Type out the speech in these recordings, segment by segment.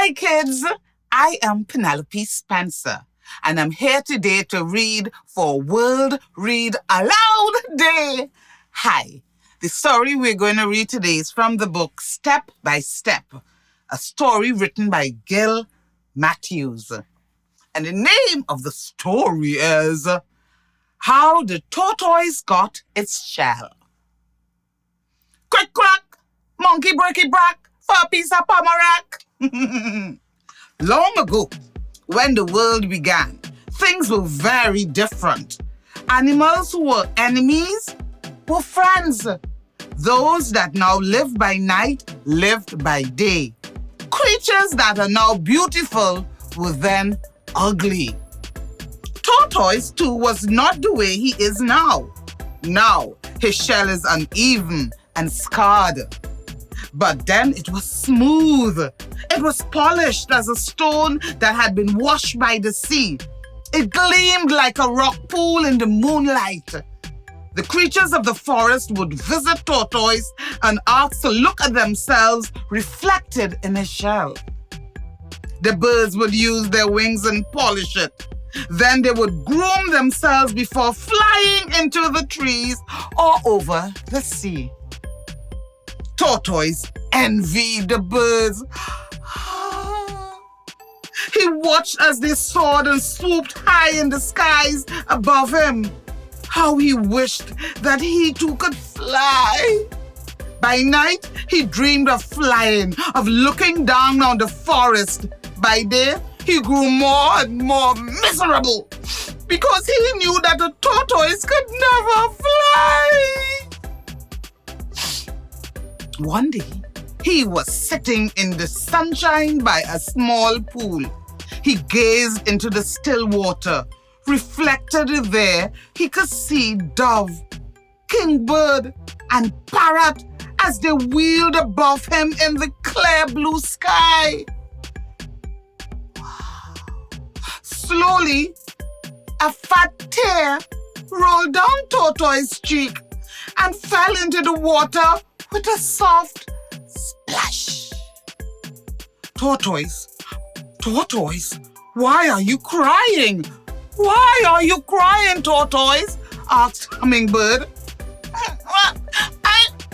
Hi kids, I am Penelope Spencer and I'm here today to read for World Read Aloud Day. Hi, the story we're going to read today is from the book Step by Step, a story written by Gil Matthews. And the name of the story is How the Tortoise Got Its Shell. Quick crack, monkey breaky brack, for a piece of pomerack. Long ago, when the world began, things were very different. Animals who were enemies were friends. Those that now live by night lived by day. Creatures that are now beautiful were then ugly. Tortoise, too, was not the way he is now. Now, his shell is uneven and scarred. But then it was smooth. It was polished as a stone that had been washed by the sea. It gleamed like a rock pool in the moonlight. The creatures of the forest would visit Tortoise and ask to look at themselves reflected in his shell. The birds would use their wings and polish it. Then they would groom themselves before flying into the trees or over the sea. Tortoise envied the birds. He watched as they soared and swooped high in the skies above him. How he wished that he too could fly. By night, he dreamed of flying, of looking down on the forest. By day, he grew more and more miserable because he knew that a tortoise could never fly. One day, he was sitting in the sunshine by a small pool. He gazed into the still water. Reflected there, he could see dove, kingbird, and parrot as they wheeled above him in the clear blue sky. Wow. Slowly, a fat tear rolled down Tortoise's cheek and fell into the water with a soft splash. Tortoise, why are you crying? Why are you crying, Tortoise? Asked Hummingbird.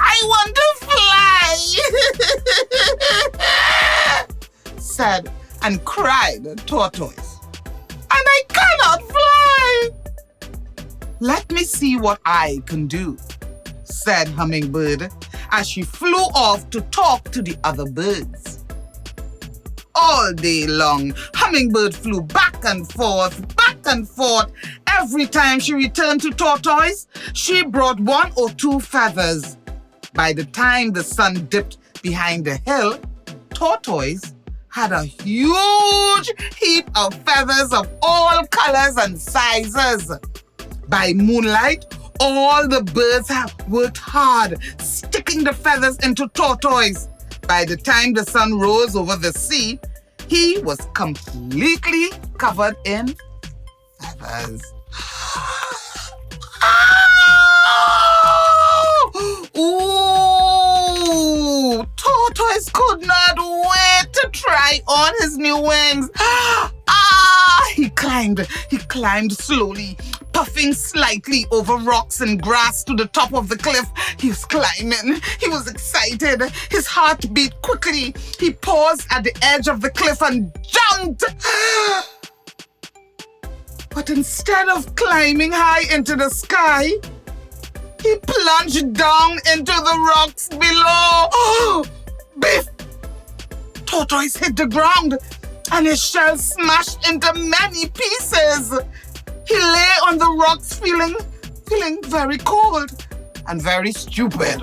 I want to fly, said and cried Tortoise. And I cannot fly. Let me see what I can do, said Hummingbird as she flew off to talk to the other birds. All day long, Hummingbird flew back and forth. Every time she returned to Tortoise, she brought 1 or 2 feathers. By the time the sun dipped behind the hill, Tortoise had a huge heap of feathers of all colors and sizes. By moonlight, all the birds have worked hard, sticking the feathers into Tortoise. By the time the sun rose over the sea, he was completely covered in feathers. Ooh! Tortoise could not wait to try on his new wings. He climbed slowly, puffing slightly over rocks and grass to the top of the cliff. He was climbing. He was excited. His heart beat quickly. He paused at the edge of the cliff and jumped. But instead of climbing high into the sky, he plunged down into the rocks below. Biff! Tortoise hit the ground and his shell smashed into many pieces. He lay on the rocks feeling very cold and very stupid.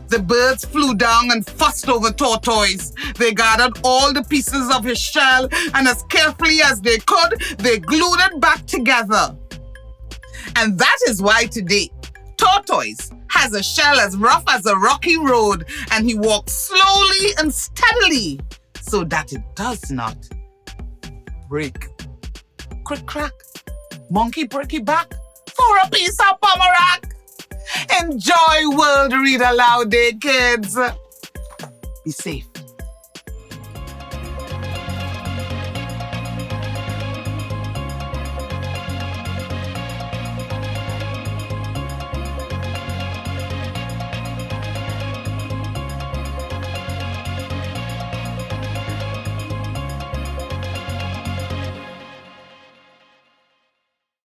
The birds flew down and fussed over Tortoise. They gathered all the pieces of his shell and as carefully as they could, they glued it back together. And that is why today, Tortoise has a shell as rough as a rocky road and he walks slowly and steadily so that it does not break. Crick crack, monkey breaky back, for a piece of pomerack. Enjoy World Read Aloud Day, kids. Be safe.